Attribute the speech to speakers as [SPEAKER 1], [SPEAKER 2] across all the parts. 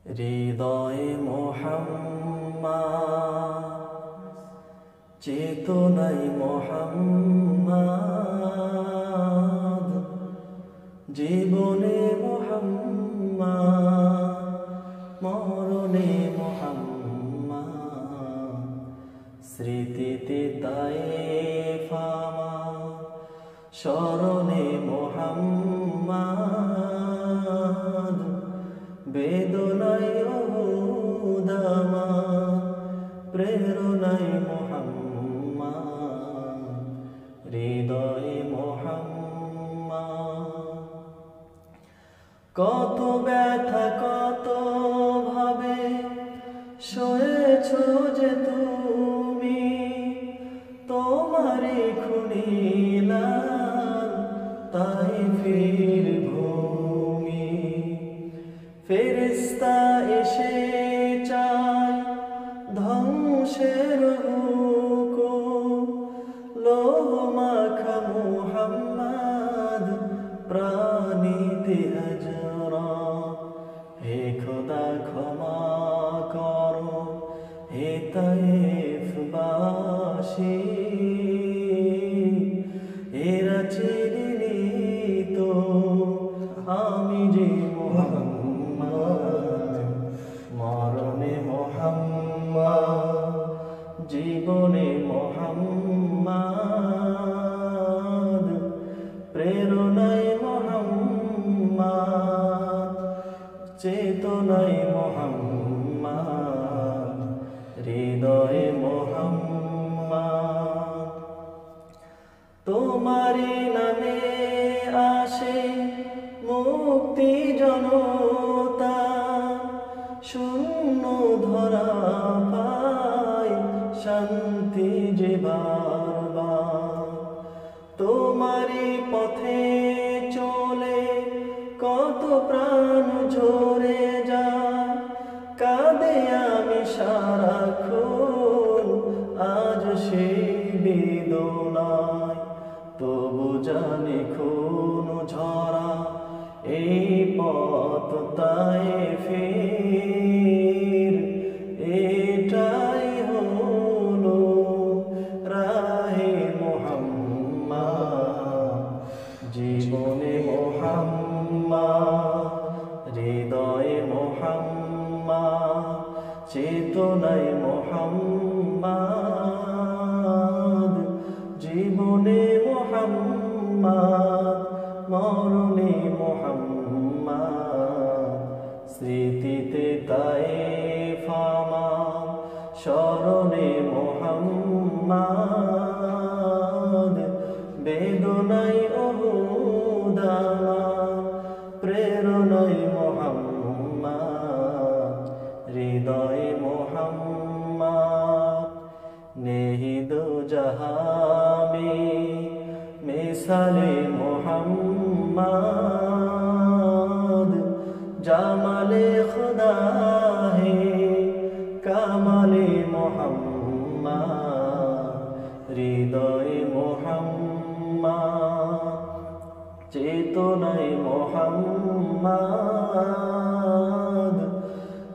[SPEAKER 1] হৃদয়ে মোহাম্মদ, চেতনায় মোহাম্মদ, জীবনে মোহাম্মদ, মরণে মোহাম্মদ, স্মৃতিতে তায়েফ আমার, স্মরণে মোহাম্মদ, বেদনায় উহুদ আমার, প্রেরণায় মোহাম্মদ, হৃদয়ে মোহাম্মদ। কত ব্যথা কত ভাবে সয়েছ যে তুমি, তোমারই খুনি লাল তাইফের ভূমি। ফেরেশতা এসে চায় ধ্বংসের হুকুম, লৌহ মাখা মুহাম্মদ প্রাণীতে হজরা। হে খোদা ক্ষমা করো, হে তায়েফবাসী, এরা চিনি তো আমি যে মোহাম্মদ, মরণে মোহাম্মদ, জীবনে মোহাম্মদ, প্রেরণায় মোহাম্মদ, চেতনায় মোহাম্মদ, হৃদয়ে মোহাম্মদ। তোমারি নামে আসে মুক্তি জনতা, শূন্য ধরা পায় শান্তি যে বারবার। তোমারি পথে চলে কত প্রাণ ঝরে যায়, কাঁদে আমি সারাক্ষণ আজ সেই বেদনায়। তবু জানি খুন ঝরা এই পথ তায়েফের, এটাই হলো রাহে মোহাম্মদ, জীবনে মোহাম্মদ, হৃদয়ে মোহাম্মদ, চেতনায় মোহাম্মদ, জীবনে মোহাম্মদ, মরণে মোহাম্মদ, স্মৃতিতে তায়েফ আমার, স্মরণে মোহাম্মদ, বেদনায় উহুদ আমার, প্রেরণায় মোহাম্মদ, হৃদয়ে মোহাম্মদ। নেহি দো জাহামে মিসালে মোহাম্মদ, জামালে খুদা হে কামালে মোহাম্মদ, হৃদয়ে মোহাম্মদ, চেতনায় মোহাম্মদ,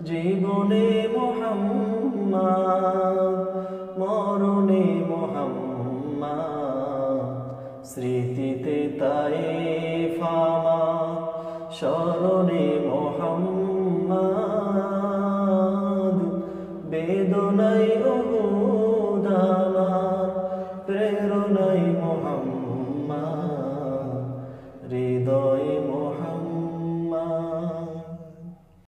[SPEAKER 1] জীবনে মোহাম্মদ, মরণে মোহাম্মদ, স্মৃতিতে তায়েফ আমার, স্মরণে মোহাম্মদ, বেদনায়